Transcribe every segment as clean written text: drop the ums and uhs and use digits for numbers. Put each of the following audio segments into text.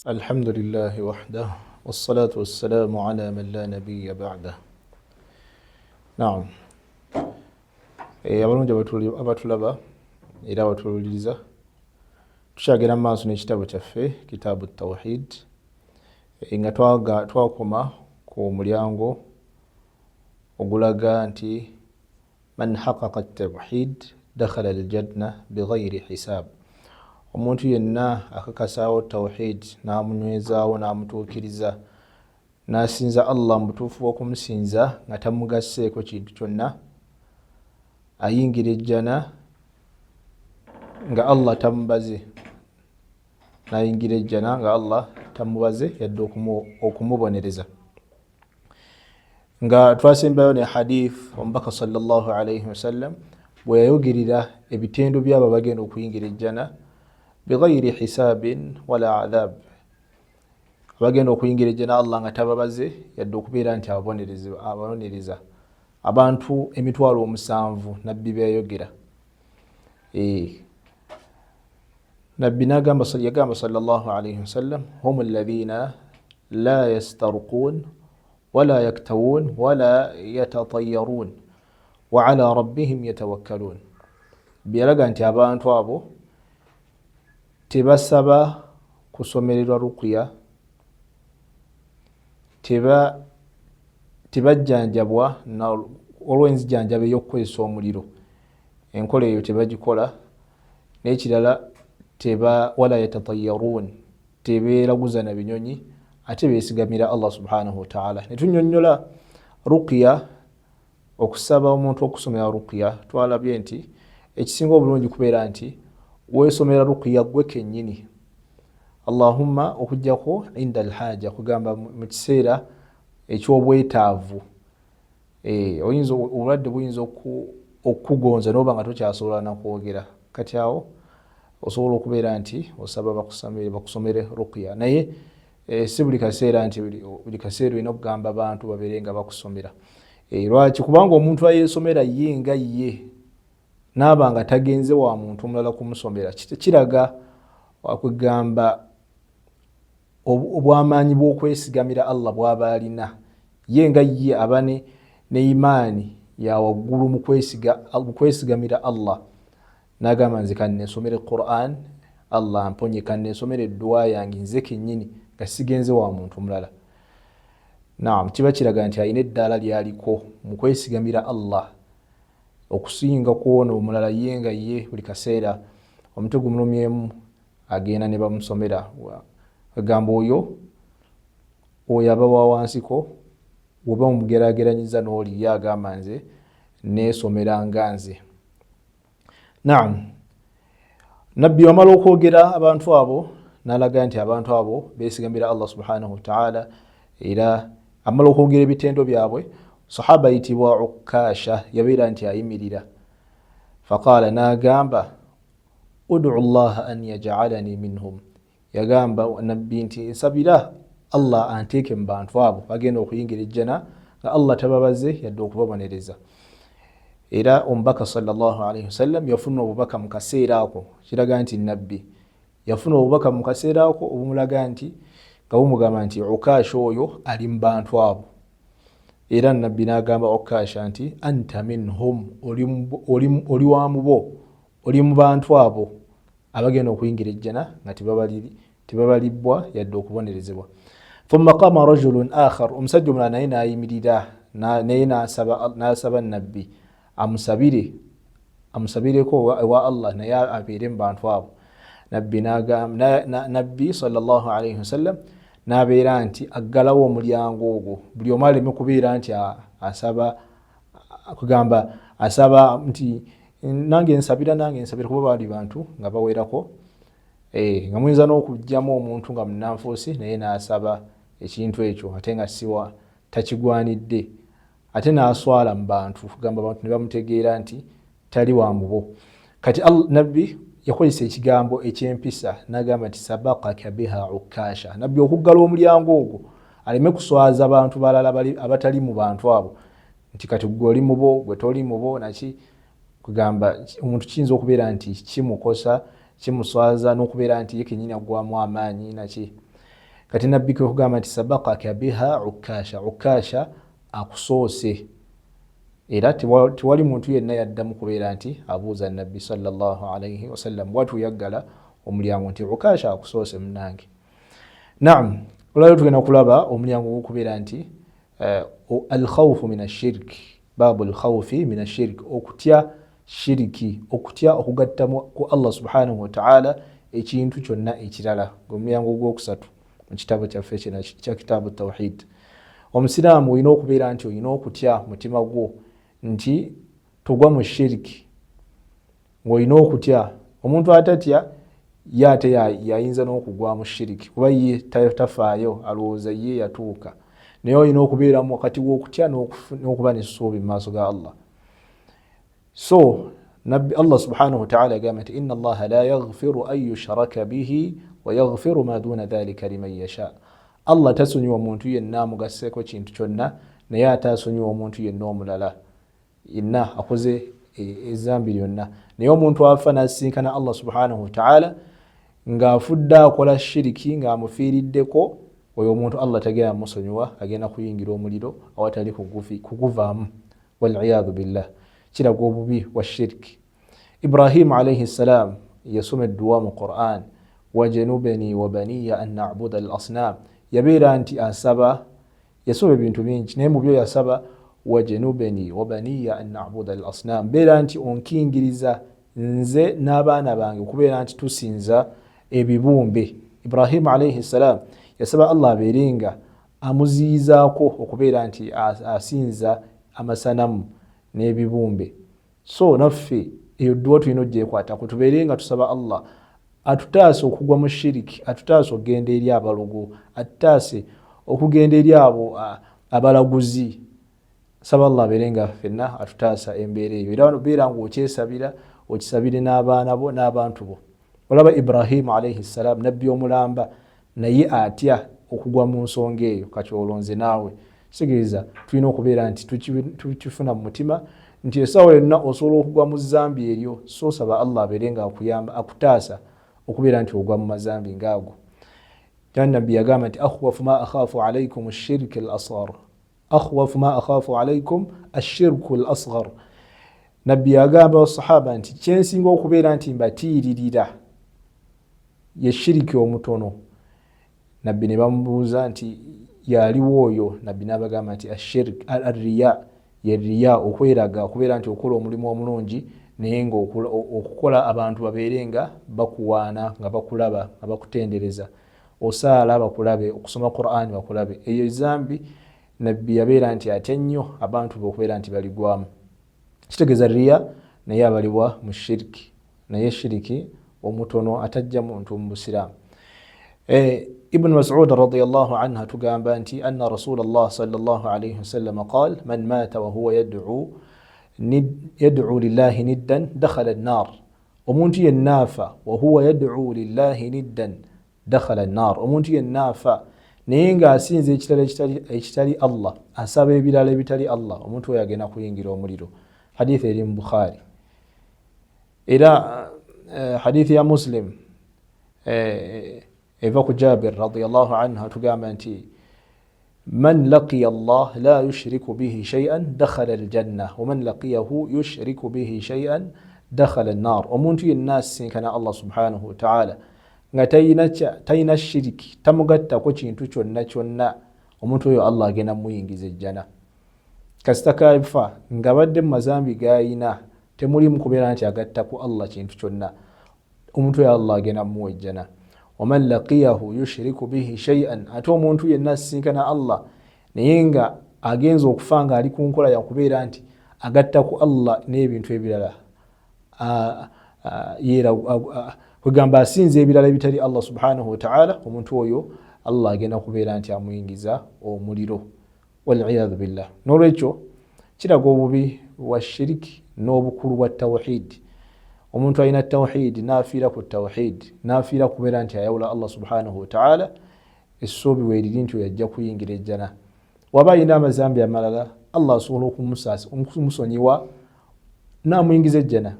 الحمد لله وحده والصلاة والسلام على من لا نبي بعده. نعم. abalungi abatulaba era abatululiriza tukyagera maaso n'ekitabo kyaffe kitaabu tawhid nga twakoma ku mulyango ogulaga nti man haqqaqa at-tawhid dakhala al-janna bighayri hisab. Omuntu yenna akakasaawo tawhid n'amunywezaawo n'amutuukiriza n'asinza Allah mu butuufu bw'okumusinza nga tamugasseeko kintu kyonna, ayingira ejjana nga Allah tamubaze, n'ayingira ejjana nga Allah tamubaze yadde okumubonereza. Nga twasembayo ne hadith omubaka sallallahu alayhi wasallam bwe yayogerera ebitendo by'abo abagenda okuyingira ejjana bighayri hisabin wala adhab, abagenda okuyingira ejjana Allah nga tababaze yadde okubeera nti abonereza abantu emitwalo 7 nabbi byayogera. Nabbi yagamba sallallahu alayhi wasallam hum alladhina la yastarqun wala yaktawun wala yatatayyarun wa ala rabbihim yatawakkalun. Byalaga nti abantu abo tebasaba kusomererwa ruqya, tebajjanjabwa olw'enzijanjaba ey'okukozesa omuliro, enkola eyo tebagikola. N'ekirala wala yatatayyarun, tebeeraguza na binyonyi, ate beesigamira Allah subhanahu wa ta'ala. Ne tunnyonnyola ruqya, okusaba omuntu okusomera ruqya, twalabye nti ekisinga obulungi kubeera nti weesomera ruqya gwe kennyini, Allahumma okujjako inda alhaja, kugamba mu kiseera eky'obwetaavu. Obulwadde buyinza okugonza n'oba nga tokyasobola nakwogera, kati awo osobola okubeera nti osaba bakusomere ruqya. Naye si buli kaseera nti buli kaseera olina okugamba abantu babeere nga bakusomera. Lwaki? Kubanga omuntu ayeesomera ye nga ye naaba nga tagenze wa muntu omulala kumusomera, kiraga wakugamba obwamaanyi bw'okwesigamira Allah bw'aba alina. Ye nga ye aba ne imaani ya waggulu mu kwesigamira Allah, n'agamba nze kanneesomere Qur'an, Allah amponye, kanneesomere edduwa yange nze kennyini nga sigenze wa muntu omulala. Naam, kiba kiraga nti alina eddaala lyaliko mu kwesigamira Allah okusinga kuwona omulala. Ye nga ye buli kaseera omutwe gumulumyemu agenda ne bamusomera, agamba oyo aba wa wansiko, oba omugerageranyiza n'oli ye agamba nze neesomera nga nze. Naam, nabbi wamala okwogera abantu abo n'alaga nti abantu abo beesigamira Allah subhanahu wa ta'ala, era amala okwogera ebitendo byabwe, sahaba ayitibwa Okutya yabeera nti ayimirira, faqala, n'agamba ud'u Allah an yaj'alani minhum, yagamba nabbi nti nsabira Allah anteeke mu bantu abo bagenda okuyingira ejjana nga Allah tababaze yadde okubabonereza. Era omubaka sallallahu alayhi wasallam yafuna obubaka mu kaseera ako, kiraga nti nabbi yafuna obubaka mu kaseera ako obumulaga nti nga bumugamba nti Okutya oyo ali mu bantu abo. Era nabbi n'agamba Okutya nti anta minhum, oli wamu bo, oli mu bantu abo abagenda okuyingira ejjana nga tebabalibwa yadde okubonerezebwa. Thumma qama rajulun akhar, omusajja omulala naye n'ayimirira naye n'asaba nabbi amusabireko ewa Allah naye abeere mu bantu abo. Nabbi sallallahu alayhi wasallam n'abeera nti aggalawo omulyango ogwo, buli omu aleme kubeera nti asaba nti nange nsabira kuba bali bantu nga bawerako, nga muyinza n'okugjamu omuntu nga munanfuusi naye n'asaba ekintu ekyo ate nga siwa takigwanidde, ate n'aswala mu bantu, kugamba abantu ne bamutegeera nti tali wa mubo. Kati nabbi yakozesa ekigambo ekyempisa, n'agamba nti sabaqaka biha Okutya. Nabbi okuggala omulyango ogwo aleme kuswaza abantu balala abatali mu bantu abo nti kati gwe oli mubo, gwe toli mubo, naki kugamba omuntu kiyinza okubeera nti kimukosa, kimuswaza n'okubeera nti ye kennyini aggwamu amaanyi naki. kati nabbi kwe kugamba nti sabaqaka biha ukasha akusoose era tewali muntu yenna yaddamu kubeera nti abuuza nabbi sallallahu alayhi wasallam watu yaggala omulyango nti ukasha akusoose munange. Naam, olwaleero tugenda kulaba omulyango gw'okubeera nti alkhawfu min ashirk, baabu alkhawfi min ashirk, okutya shiriki, okutya okugatta ku Allah subhanahu wa ta'ala ekintu kyonna ekirala, omulyango ogwokusatu mu kitabo kyaffe kya kitaabu tawhid. Omusiraamu olina okubeera nti olina okutya mutima gwo nti tugwa mu shiriki, ng'olina okutya. Omuntu atatya ye ate yayinza n'okugwa mu shiriki kuba ye tafaayo, alowooza ye yatuuka. Naye olina okubeera mu wakati w'okutya n'okuba n'essuubi mu maaso ga Allah. So nabbi Allah subhanahu wa ta'ala agamba nti inna Allaha la yaghfiru an yushraka bihi wa yaghfiru ma duna dhalika liman yasha. Allah tasonyiwa omuntu yenna amugasseeko kintu kyonna, naye ate asonyiwa omuntu yenna omulala yenna akoze ezambi lyonna. Naye omuntu afa n'asisinkana Allah subhanahu wa ta'ala ng'afudde akola shiriki ng'amufiiriddeko, oyo omuntu Allah tagenda musonyiwa, agenda kuyingira omuliro awatali kuguvaamu, wal'iyadhu billah. Kiraga obubi wa shiriki. Ibrahim alayhi salam yasoma edduwa mu Qur'an, wajanubani wa baniya an na'buda al-asnam. Yabeera nti asaba, yasoma ebintu bingi naye mu byo yasaba wajanubani wa baniya an na'buda al-asnam, beera nti onkingiriza nze n'abaana bange okubeera nti tusinza ebibumbe. Ibrahim alayhi salam yasaba Allah abeerenga amuziyizaako okubeera nti asinza amasanamu n'ebibumbe. So naffe eyo dduwa tulina ogyekwatako, tubeerenga tusaba Allah atutaase okugwa mu shiriki, atutaase okugenda eri abalogo, atutaase okugenda eri abo abalaguzi. Saba Allah abeerenga ffenna atutaasa embeera eyo, era beera ng'okyesabira, okisabire n'abaana bo n'abantu bo. Olaba Ibrahim alayhi salam nabbi omulamba, naye atya okugwa mu nsonga eyo. Kati olonze naawe kitegeeza tulina okubeera nti tukifuna mu mutima nti essaawa yonna osobola okugwa mu zambi eryo, so saba Allah abeerenga akuyamba, akutaasa okubeera nti ogwa mu mazambi ngaago. Nabbi yagamba nti akhwafu ma akhafu alaykum ash-shirk al-asghar, akhwafu ma akhafu alaykum ash-shirk al-asghar. Nabbi yagamba abasahaba nti kyensinga okubeera nti mbatiiririra ye shiriki omutono. Nabbi ne bamubuuza nti yaliwo oyo, nabbi n'abagamba nti ashirk al-riya, ye riya, okweraga, okubeera nti okola omulimu omulungi naye ng'okukola abantu babeerenga bakuwaana, nga bakulaba, nga bakutendereza, osaala bakulabe, okusoma Qur'an bakulabe. Eyo zambi nabbi yabeera nti atya nnyo abantu be okubeera nti baligwamu. Kitegeeza riya naye abalibwa mu shiriki, naye shiriki omutono atajja muntu mu busiraamu. Ibn Mas'ud radiyallahu anhu tugamba nti anna Rasulullah sallallahu alayhi wasallam qala man mata wa huwa yad'u lillahi niddan dakhala an-nar. Omuntu yennafa wa huwa yad'u lillahi niddan dakhala an-nar. Omuntu yennafa naye ng'asinza ekitali Allah, asaba ebirala ebitali Allah, omuntu oyo agenda kuyingira omuliro. Hadithi eri mu Bukhari. Era hadithi ya Muslim eva ku Jabir radiyallahu anhu tugamba nti man laqiya Allah la yushriku bihi shay'an dakhala al-janna wa man laqiyahu yushriku bihi shay'an dakhala an-nar. Omuntu yenna asinkana Allah subhanahu wa ta'ala nga tayina shiriki, tamugattako kintu kyonna kyonna, omuntu oyo Allah agenda muyingiza ejjana. Kasita kafa nga badde mu mazambi gayina, temulimu kubeera nti agatta ku Allah kintu kyonna, omuntu oyo Allah agenda muwa ejjana. Waman laqiyahu yushriku bihi shay'an, ate omuntu yenna asinkana Allah naye nga agenza okufa nga ali ku nkola ya kubeera nti agatta ku Allah n'ebintu ebirala, kwegamba asinza ebirala ebitali Allah subhanahu wa ta'ala, omuntu oyo Allah agenda kubeera nti amuyingiza omuliro, wal'iyadhu billah. N'olwekyo kiraga obubi wa shiriki n'obukulu bwa tawhid. Omuntu alina tawhid n'afiira ku tawhid, n'afiira kubeera nti ayawula Allah subhanahu wa ta'ala, essuubi weeriri nti yajja kuyingira ejjana. Waba alina amazambi amalala, Allah asobola okumusonyiwa n'amuyingiza ejjana,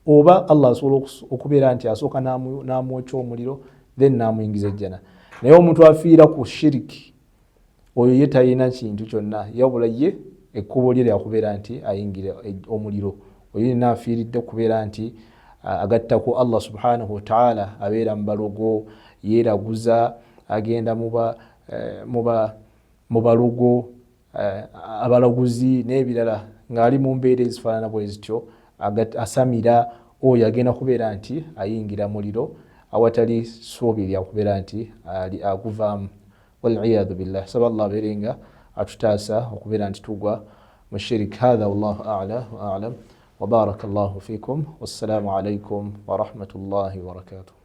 oba Allah asobola okubeera nti asooka n'amwokya omuliro then n'amuyingiza ejjana. naye omuntu afiira ku shiriki oyo ye talina kintu kyonna yabula ye ekkubo lye lyakubeera nti ayingira omuliro. Oyo yenna afiiridde okubeera nti agattaku Allah subhanahu wa ta'ala, abeera mu balogo, yeeraguza, agenda mu balogo, abalaguzi n'ebirala ng'ali mu mbeera ezifaanana bwe zityo, asamira, oyo agenda kubeera nti ayingira muliro awatali ssuubi lyakubeera nti aguvaamu. Wal'iyadhu billah. Saba Allah abeere nga atutaasa okubeera nti tugwa mu shirk. Hadha wallahu a'la wa a'lam wa barakallahu fikum. Wassalamu alaykum wa rahmatullahi wa barakatuh.